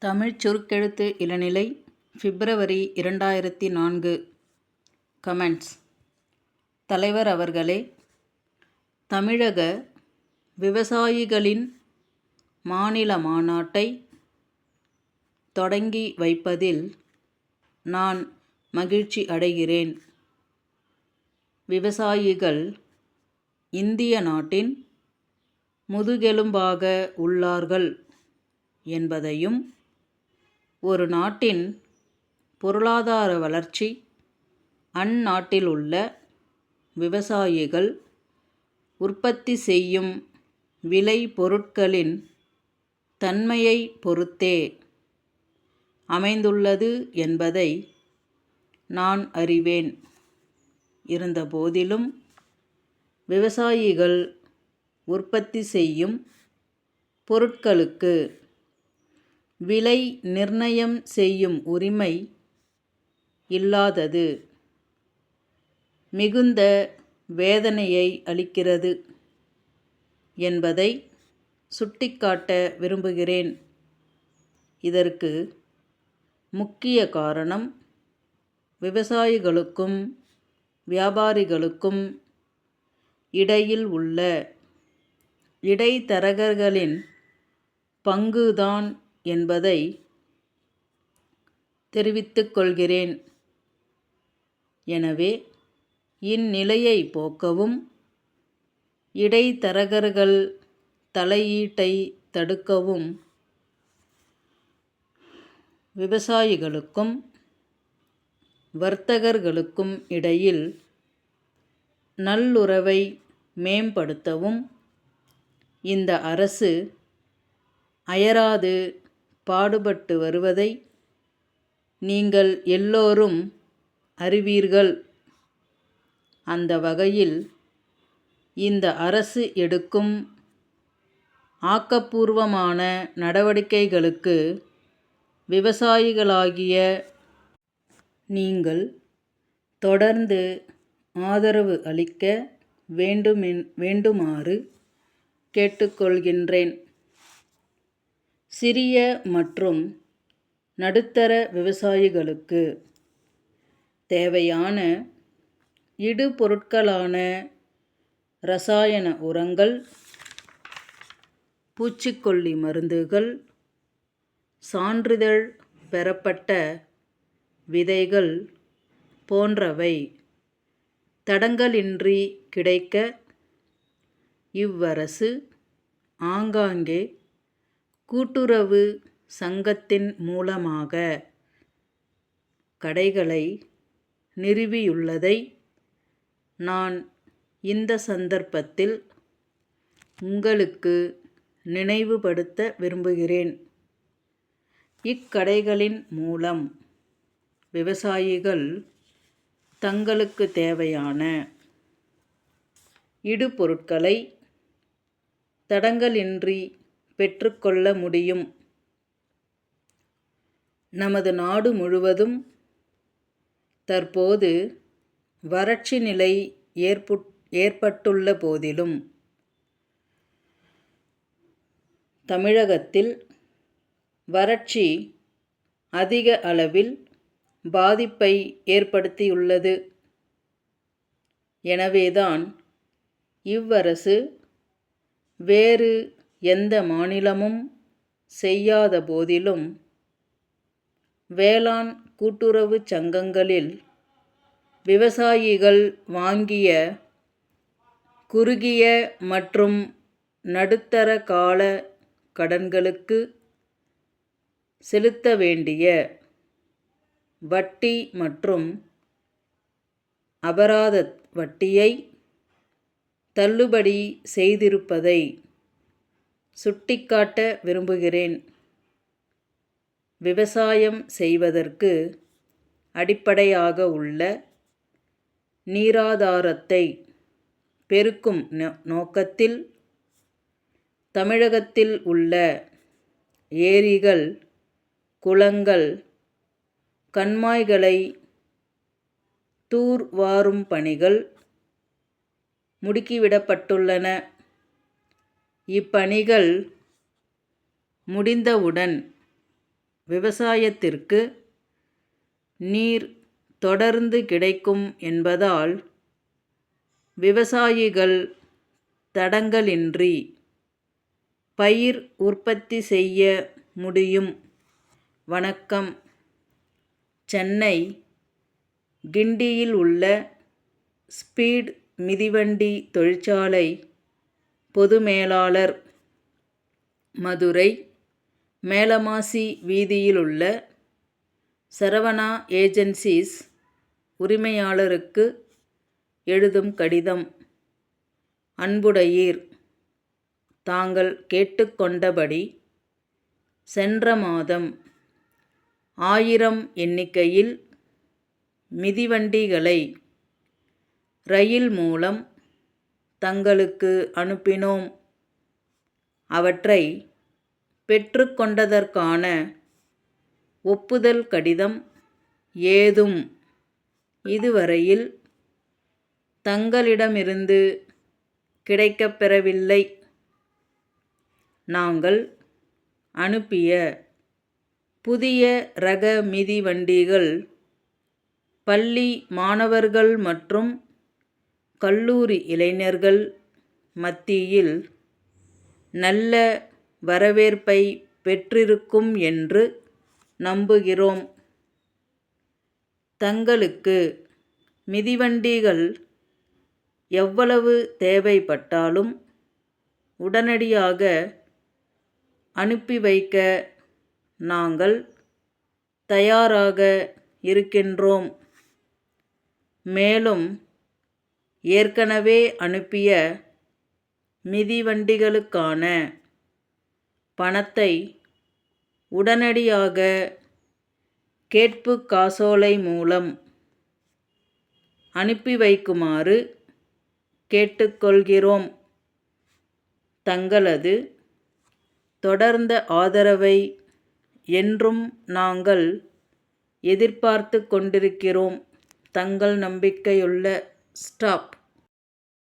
தமிழ்ச் சுருக்கெழுத்து இளநிலை பிப்ரவரி 2004. கமெண்ட்ஸ். தலைவர் அவர்களே, தமிழக விவசாயிகளின் மாநில மாநாட்டை தொடங்கி வைப்பதில் நான் மகிழ்ச்சி அடைகிறேன். விவசாயிகள் இந்திய நாட்டின் முதுகெலும்பாக உள்ளார்கள் என்பதையும், ஒரு நாட்டின் பொருளாதார வளர்ச்சி அந்நாட்டிலுள்ள விவசாயிகள் உற்பத்தி செய்யும் விளை பொருட்களின் தன்மையை பொறுத்தே அமைந்துள்ளது என்பதை நான் அறிவேன். இருந்தபோதிலும், விவசாயிகள் உற்பத்தி செய்யும் பொருட்களுக்கு விலை நிர்ணயம் செய்யும் உரிமை இல்லாதது மிகுந்த வேதனையை அளிக்கிறது என்பதை சுட்டிக்காட்ட விரும்புகிறேன். இதற்கு முக்கிய காரணம், விவசாயிகளுக்கும் வியாபாரிகளுக்கும் இடையில் உள்ள இடைத்தரகர்களின் பங்குதான் என்பதை தெரிவித்துக் கொள்கிறேன். எனவே, இந்நிலையை போக்கவும், இடைத்தரகர்கள் தலையீட்டை தடுக்கவும் விவசாயிகளுக்கும் வர்த்தகர்களுக்கும் இடையில் நல்லுறவை மேம்படுத்தவும் இந்த அரசு அயராது பாடுபட்டு வருவதை நீங்கள் எல்லோரும் அறிவீர்கள். அந்த வகையில் இந்த அரசு எடுக்கும் ஆக்கப்பூர்வமான நடவடிக்கைகளுக்கு விவசாயிகளாகிய நீங்கள் தொடர்ந்து ஆதரவு அளிக்க வேண்டுமாறு கேட்டுக்கொள்கின்றேன். சிறிய மற்றும் நடுத்தர விவசாயிகளுக்கு தேவையான இடுபொருட்களான இரசாயன உரங்கள், பூச்சிக்கொல்லி மருந்துகள், சான்றிதழ் பெறப்பட்ட விதைகள் போன்றவை தடங்கலின்றி கிடைக்க இவ்வரசு ஆங்காங்கே கூட்டுறவு சங்கத்தின் மூலமாக கடைகளை நிறுவியுள்ளதை நான் இந்த சந்தர்ப்பத்தில் உங்களுக்கு நினைவுபடுத்த விரும்புகிறேன். இக்கடைகளின் மூலம் விவசாயிகள் தங்களுக்கு தேவையான இடுபொருட்களை தடங்கலின்றி பெற்றுக்கொள்ள முடியும். நமது நாடு முழுவதும் தற்போது வறட்சி நிலை ஏற்பட்டுள்ள போதிலும், தமிழகத்தில் வறட்சி அதிக அளவில் பாதிப்பை ஏற்படுத்தியுள்ளது. எனவேதான் இவ்வரசு வேறு எந்த மாநிலமும் செய்யாத போதிலும் வேளாண் கூட்டுறவு சங்கங்களில் விவசாயிகள் வாங்கிய குறுகிய மற்றும் நடுத்தர கால கடன்களுக்கு செலுத்த வேண்டிய வட்டி மற்றும் அபராத வட்டியை தள்ளுபடி செய்திருப்பதை சுட்டிக்காட்ட விரும்புகிறேன். விவசாயம் செய்வதற்கு அடிப்படையாக உள்ள நீராதாரத்தை பெருக்கும் நோக்கத்தில் தமிழகத்தில் உள்ள ஏரிகள், குளங்கள், கண்மாய்களை தூர்வாரும் பணிகள் முடுக்கிவிடப்பட்டுள்ளன. இப்பணிகள் முடிந்தவுடன் விவசாயத்திற்கு நீர் தொடர்ந்து கிடைக்கும் என்பதால் விவசாயிகள் தடங்கலின்றி பயிர் உற்பத்தி செய்ய முடியும். வணக்கம். சென்னை கிண்டியில் உள்ள ஸ்பீட் மிதிவண்டி தொழிற்சாலை பொது மேலாளர். மதுரை மேலமாசி வீதியிலுள்ள சரவணா ஏஜென்சிஸ் உரிமையாளருக்கு எழுதும் கடிதம். அன்புடையீர், தாங்கள் கேட்டுக்கொண்டபடி சென்ற மாதம் 1000 எண்ணிக்கையில் மிதிவண்டிகளை ரயில் மூலம் தங்களுக்கு அனுப்பினோம். அவற்றை பெற்றுக்கொண்டதற்கான ஒப்புதல் கடிதம் ஏதும் இதுவரையில் தங்களிடமிருந்து கிடைக்கப்பெறவில்லை. நாங்கள் அனுப்பிய புதிய ரக மிதிவண்டிகள் பள்ளி மாணவர்கள் மற்றும் கல்லூரி இளைஞர்கள் மத்தியில் நல்ல வரவேற்பை பெற்றிருக்கும் என்று நம்புகிறோம். தங்களுக்கு மிதிவண்டிகள் எவ்வளவு தேவைப்பட்டாலும் உடனடியாக அனுப்பி வைக்க நாங்கள் தயாராக இருக்கின்றோம். மேலும் ஏற்கனவே அனுப்பிய மிதிவண்டிகளுக்கான பணத்தை உடனடியாக கேட்பு காசோலை மூலம் அனுப்பி வைக்குமாறு கேட்டுக்கொள்கிறோம். தங்களது தொடர்ந்த ஆதரவை என்றும் நாங்கள் எதிர்பார்த்து கொண்டிருக்கிறோம். தங்கள் நம்பிக்கையுள்ள ஸ்டாப்.